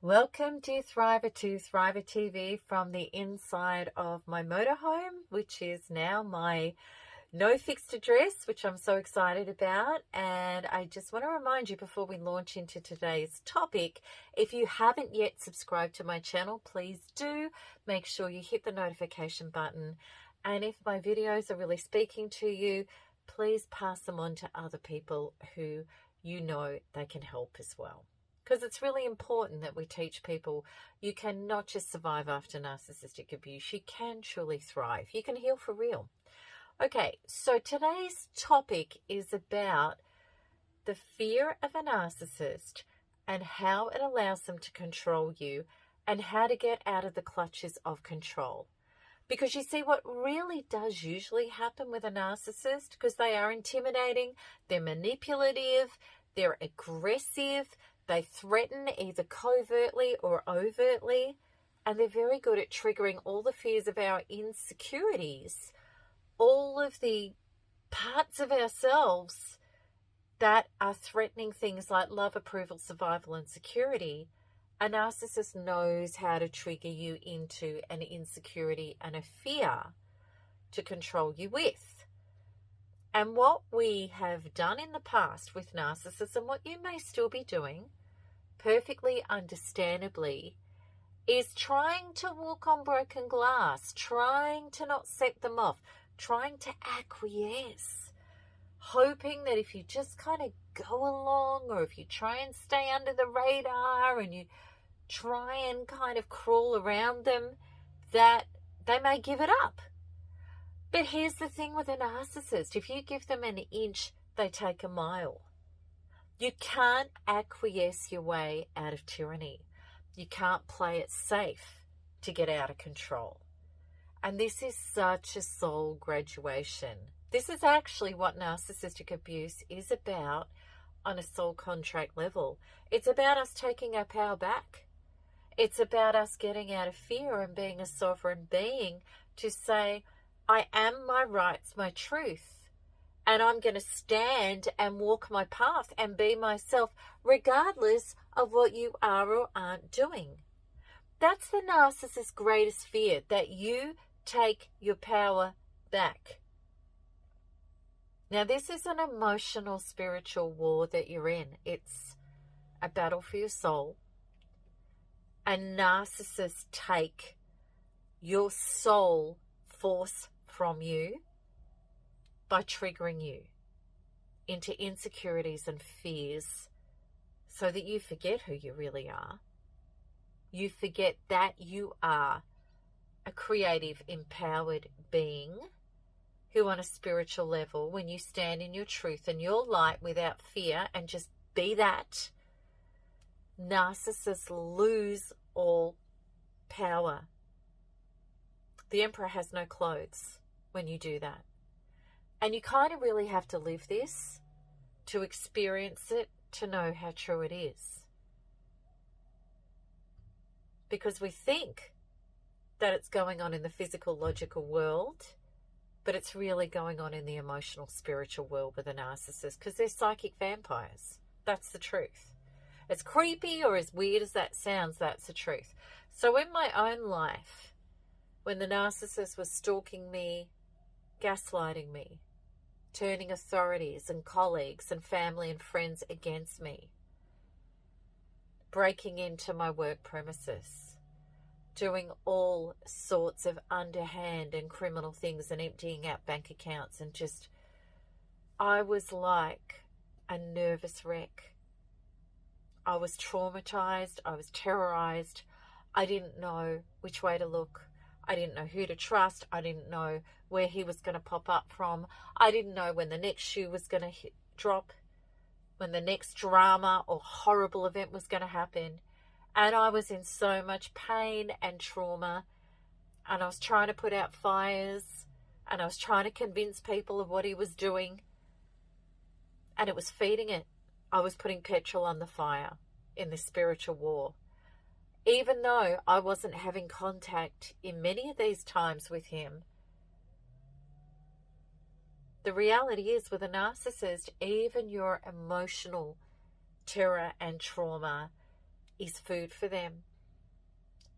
Welcome to Thriver TV from the inside of my motorhome, which is now my no fixed address, which I'm so excited about. And I just want to remind you before we launch into today's topic, if you haven't yet subscribed to my channel, please do. Make sure you hit the notification button. And if my videos are really speaking to you, please pass them on to other people who you know they can help as well. Because it's really important that we teach people you can not just survive after narcissistic abuse, you can truly thrive. You can heal for real. Okay, so today's topic is about the fear of a narcissist and how it allows them to control you and how to get out of the clutches of control. Because you see, what really does usually happen with a narcissist, because they are intimidating, they're manipulative, they're aggressive, they threaten either covertly or overtly, and they're very good at triggering all the fears of our insecurities, all of the parts of ourselves that are threatening things like love, approval, survival, and security. A narcissist knows how to trigger you into an insecurity and a fear to control you with. And what we have done in the past with narcissists, and what you may still be doing, perfectly understandably, is trying to walk on broken glass, trying to not set them off, trying to acquiesce, hoping that if you just kind of go along, or if you try and stay under the radar and you try and kind of crawl around them, that they may give it up. But here's the thing with a narcissist. If you give them an inch, they take a mile. You can't acquiesce your way out of tyranny. You can't play it safe to get out of control. And this is such a soul graduation. This is actually what narcissistic abuse is about on a soul contract level. It's about us taking our power back. It's about us getting out of fear and being a sovereign being to say, I am my rights, my truth, and I'm going to stand and walk my path and be myself regardless of what you are or aren't doing. That's the narcissist's greatest fear, that you take your power back. Now, this is an emotional, spiritual war that you're in. It's a battle for your soul. And narcissists take your soul force from you by triggering you into insecurities and fears so that you forget who you really are. You forget that you are a creative, empowered being who, on a spiritual level, when you stand in your truth and your light without fear and just be that, narcissists lose all power. The emperor has no clothes when you do that. And you kind of really have to live this to experience it, to know how true it is. Because we think that it's going on in the physical, logical world, but it's really going on in the emotional, spiritual world with a narcissist, because they're psychic vampires. That's the truth. As creepy or as weird as that sounds, that's the truth. So in my own life, when the narcissist was stalking me, gaslighting me, turning authorities and colleagues and family and friends against me, breaking into my work premises, doing all sorts of underhand and criminal things and emptying out bank accounts, and just, I was like a nervous wreck. I was traumatized. I was terrorized. I didn't know which way to look. I didn't know who to trust. I didn't know where he was going to pop up from. I didn't know when the next shoe was going to drop, when the next drama or horrible event was going to happen. And I was in so much pain and trauma. And I was trying to put out fires. And I was trying to convince people of what he was doing. And it was feeding it. I was putting petrol on the fire in this spiritual war. Even though I wasn't having contact in many of these times with him, the reality is with a narcissist, even your emotional terror and trauma is food for them.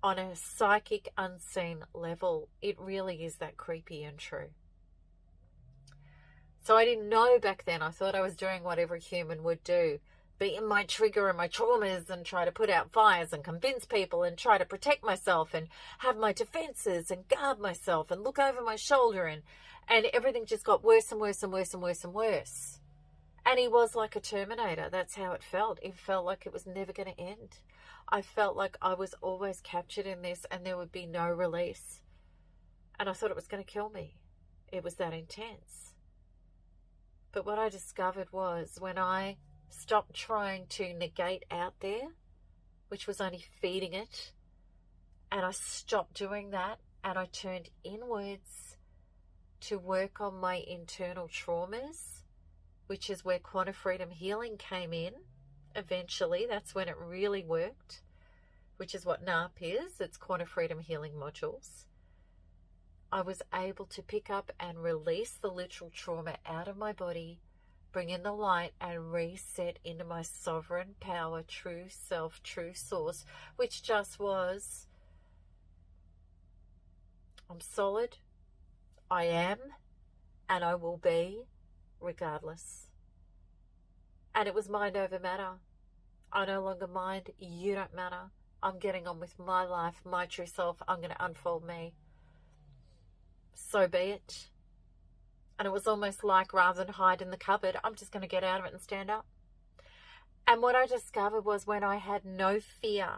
On a psychic unseen level, it really is that creepy and true. So I didn't know back then. I thought I was doing what every human would do. Be in my trigger and my traumas and try to put out fires and convince people and try to protect myself and have my defenses and guard myself and look over my shoulder, and everything just got worse and worse and worse and worse and worse. And he was like a Terminator. That's how it felt. It felt like it was never going to end. I felt like I was always captured in this and there would be no release. And I thought it was going to kill me. It was that intense. But what I discovered was when I stopped trying to negate out there, which was only feeding it, and I stopped doing that and I turned inwards to work on my internal traumas, which is where quantum freedom healing came in. Eventually, that's when it really worked, which is what NARP is. It's quantum freedom healing modules. I was able to pick up and release the literal trauma out of my body, bring in the light, and reset into my sovereign power, true self, true source, which just was, I'm solid, I am, and I will be, regardless. And it was mind over matter. I no longer mind, you don't matter. I'm getting on with my life, my true self. I'm going to unfold me. So be it. And it was almost like, rather than hide in the cupboard, I'm just going to get out of it and stand up. And what I discovered was when I had no fear,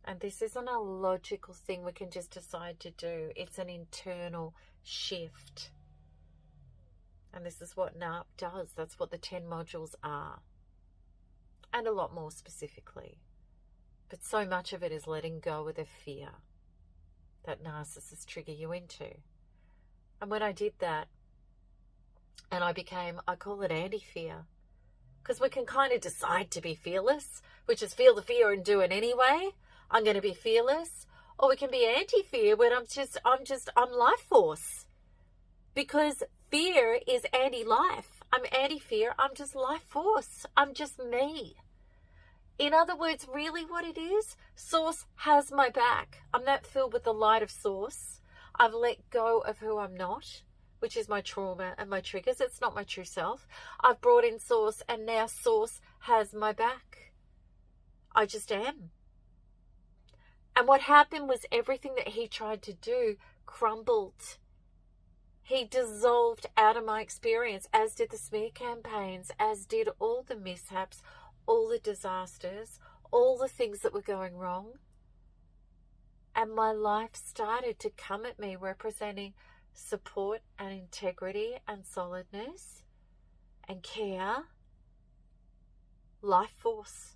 and this isn't a logical thing we can just decide to do, it's an internal shift. And this is what NARP does. That's what the 10 modules are. And a lot more specifically. But so much of it is letting go of the fear that narcissists trigger you into. And when I did that, and I call it anti-fear. Because we can kind of decide to be fearless, which is feel the fear and do it anyway. I'm going to be fearless. Or we can be anti-fear, where I'm life force. Because fear is anti-life. I'm anti-fear. I'm just life force. I'm just me. In other words, really what it is, Source has my back. I'm not filled with the light of Source. I've let go of who I'm not, which is my trauma and my triggers. It's not my true self. I've brought in Source, and now Source has my back. I just am. And what happened was everything that he tried to do crumbled. He dissolved out of my experience, as did the smear campaigns, as did all the mishaps, all the disasters, all the things that were going wrong. And my life started to come at me representing support and integrity and solidness and care, life force.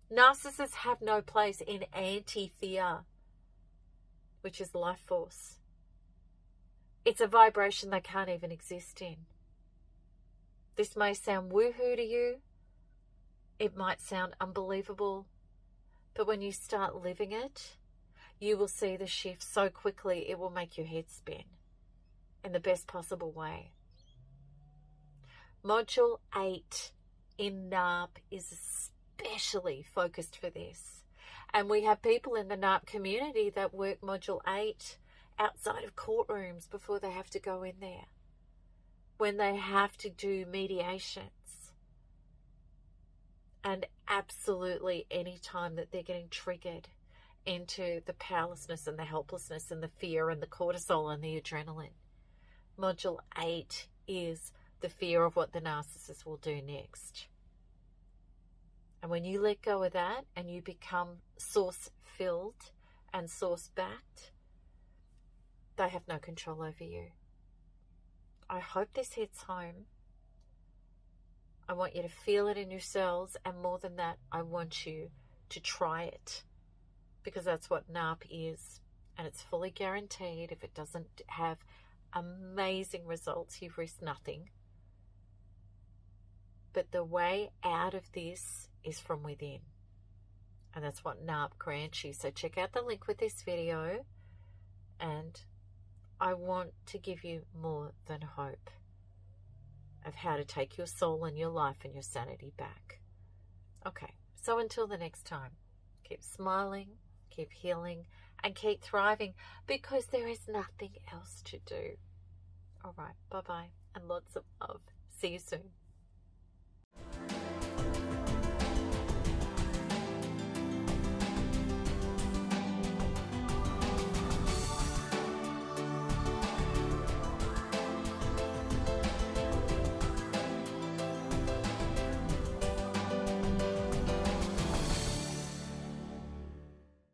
Narcissists have no place in anti-fear, which is life force. It's a vibration they can't even exist in. This may sound woohoo to you. It might sound unbelievable. But when you start living it, you will see the shift so quickly it will make your head spin in the best possible way. Module 8 in NARP is especially focused for this. And we have people in the NARP community that work Module 8 outside of courtrooms before they have to go in there, when they have to do mediations, and absolutely any time that they're getting triggered into the powerlessness and the helplessness and the fear and the cortisol and the adrenaline. Module 8 is the fear of what the narcissist will do next. And when you let go of that and you become source-filled and source-backed, they have no control over you. I hope this hits home. I want you to feel it in your cells, and more than that, I want you to try it, because that's what NARP is, and it's fully guaranteed. If it doesn't have amazing results, you've risked nothing. But the way out of this is from within, and that's what NARP grants you. So check out the link with this video, and I want to give you more than hope of how to take your soul and your life and your sanity back. Okay, so until the next time, keep smiling, keep healing, and keep thriving, because there is nothing else to do. All right, bye-bye, and lots of love. See you soon.